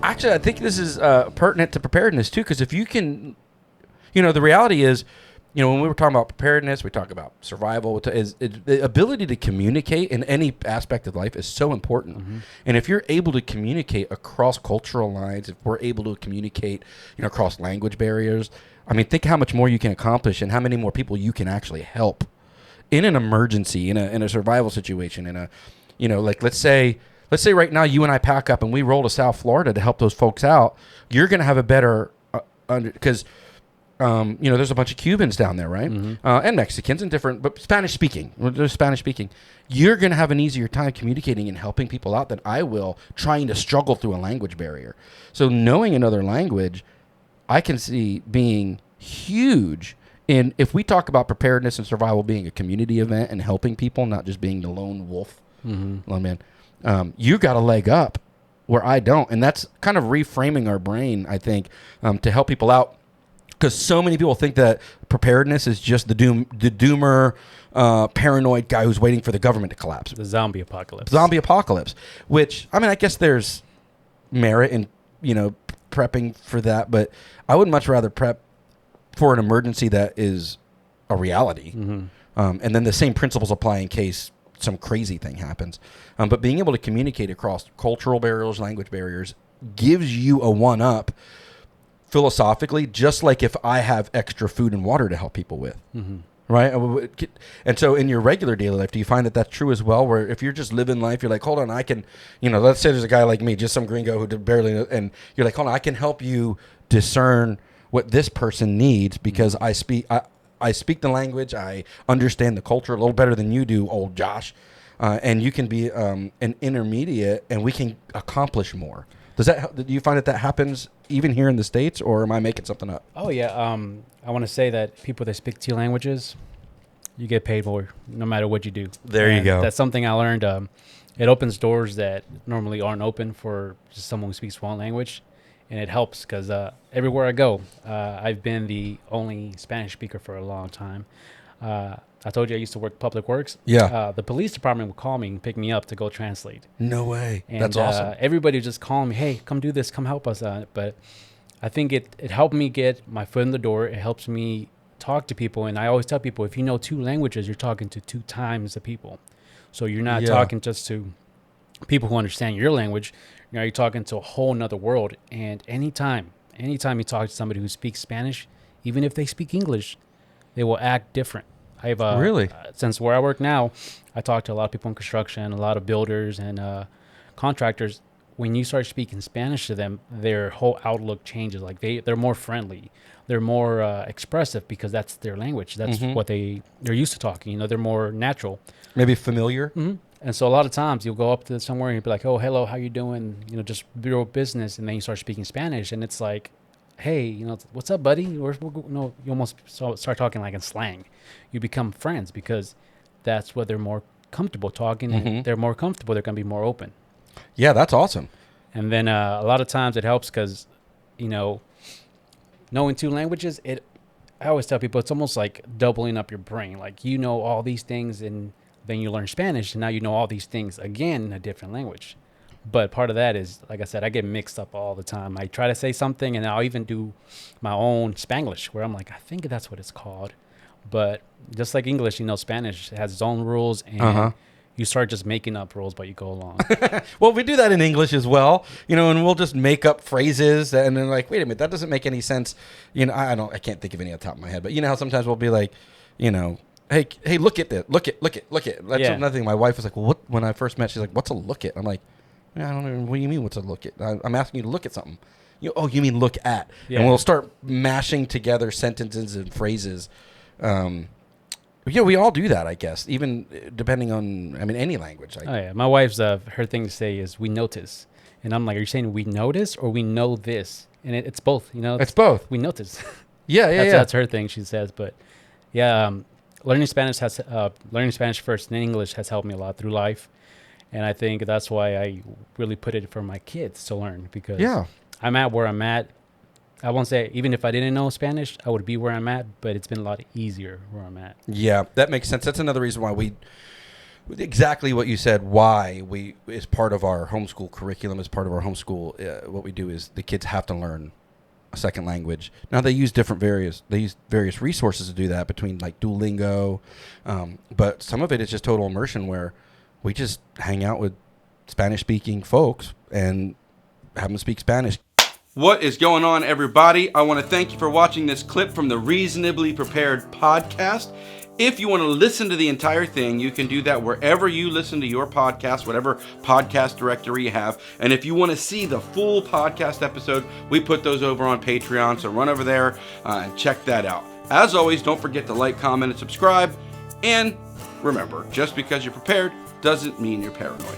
Actually, I think this is pertinent to preparedness too, because if you can, the reality is, when we were talking about preparedness, we talk about survival. The ability to communicate in any aspect of life is so important. Mm-hmm. And if you're able to communicate across cultural lines, if we're able to communicate, across language barriers, I mean, think how much more you can accomplish and how many more people you can actually help in an emergency, in a survival situation, like let's say right now you and I pack up and we roll to South Florida to help those folks out. You're going to have a better because. There's a bunch of Cubans down there, right? Mm-hmm. And Mexicans and different, but Spanish speaking. They're Spanish speaking. You're going to have an easier time communicating and helping people out than I will trying to struggle through a language barrier. So knowing another language, I can see being huge. And if we talk about preparedness and survival being a community event and helping people, not just being the lone wolf, lone man, you got a leg up where I don't. And that's kind of reframing our brain, I think, to help people out. Because so many people think that preparedness is just the doomer, paranoid guy who's waiting for the government to collapse. The zombie apocalypse. Which, I mean, I guess there's merit in, prepping for that. But I would much rather prep for an emergency that is a reality. Mm-hmm. And then the same principles apply in case some crazy thing happens. But being able to communicate across cultural barriers, language barriers, gives you a one-up philosophically, just like if I have extra food and water to help people with, right? And so in your regular daily life, do you find that that's true as well? Where if you're just living life, you're like, hold on, I can, let's say there's a guy like me, just some gringo who did barely, and you're like, hold on, I can help you discern what this person needs because I speak the language, I understand the culture a little better than you do, old Josh, and you can be an intermediate, and we can accomplish more. Do you find that happens even here in the States, or am I making something up? Oh, yeah. I want to say that people that speak 2 languages, you get paid more no matter what you do. There you go. That's something I learned. It opens doors that normally aren't open for just someone who speaks one language, and it helps because everywhere I go, I've been the only Spanish speaker for a long time. I told you I used to work public works. Yeah. The police department would call me and pick me up to go translate. No way. And, that's awesome. Everybody would just call me, hey, come do this, come help us. But I think it helped me get my foot in the door. It helps me talk to people. And I always tell people, if you know 2 languages, you're talking to 2 times the people. So you're not talking just to people who understand your language. You're talking to a whole nother world. And anytime you talk to somebody who speaks Spanish, even if they speak English, they will act different. I've really since where I work now, I talk to a lot of people in construction, a lot of builders and contractors. When you start speaking Spanish to them, their whole outlook changes. Like they're more friendly, they're more expressive because that's their language. That's what they're used to talking. They're more natural, maybe familiar. Mm-hmm. And so a lot of times you'll go up to somewhere and you'll be like, "Oh, hello, how you doing?" Just bureau business, and then you start speaking Spanish, and it's like, hey, what's up, buddy? You almost start talking like in slang. You become friends because that's what they're more comfortable talking. And they're more comfortable. They're going to be more open. Yeah, that's awesome. And then a lot of times it helps because, knowing 2 languages, I always tell people it's almost like doubling up your brain. Like, all these things and then you learn Spanish and now you know all these things again in a different language. But part of that is, like I said, I get mixed up all the time. I try to say something, and I'll even do my own Spanglish, where I'm like, I think that's what it's called. But just like English, Spanish has its own rules, and you start just making up rules, but you go along. Well, we do that in English as well, and we'll just make up phrases, and then like, wait a minute, that doesn't make any sense. I can't think of any off the top of my head, but how sometimes we'll be like, hey, look at this, look at. That's another thing. My wife was like, well, when I first met, she's like, what's a look at? I'm like, I don't know. What do you mean, what's a look at? I'm asking you to look at something. You mean look at. Yeah. And we'll start mashing together sentences and phrases. We all do that, I guess, even depending on, any language. My wife's, her thing to say is, we notice. And I'm like, are you saying we notice or we know this? And it's both, It's both. We notice. That's her thing, she says. But, learning Spanish first and English has helped me a lot through life. And I think that's why I really put it for my kids to learn, because I'm at where I'm at. I won't say even if I didn't know Spanish, I would be where I'm at, but it's been a lot easier where I'm at. Yeah, that makes sense. That's another reason why we exactly what you said. Why we is part of our homeschool curriculum, as part of our homeschool. What we do is the kids have to learn a second language. Now they use various resources to do that, between like Duolingo, but some of it is just total immersion, where we just hang out with Spanish speaking folks and have them speak Spanish. What is going on, everybody? I want to thank you for watching this clip from the Reasonably Prepared podcast. If you want to listen to the entire thing, you can do that wherever you listen to your podcast, whatever podcast directory you have. And if you want to see the full podcast episode, we put those over on Patreon. So run over there and check that out. As always, don't forget to like, comment, and subscribe. And remember, just because you're prepared doesn't mean you're paranoid.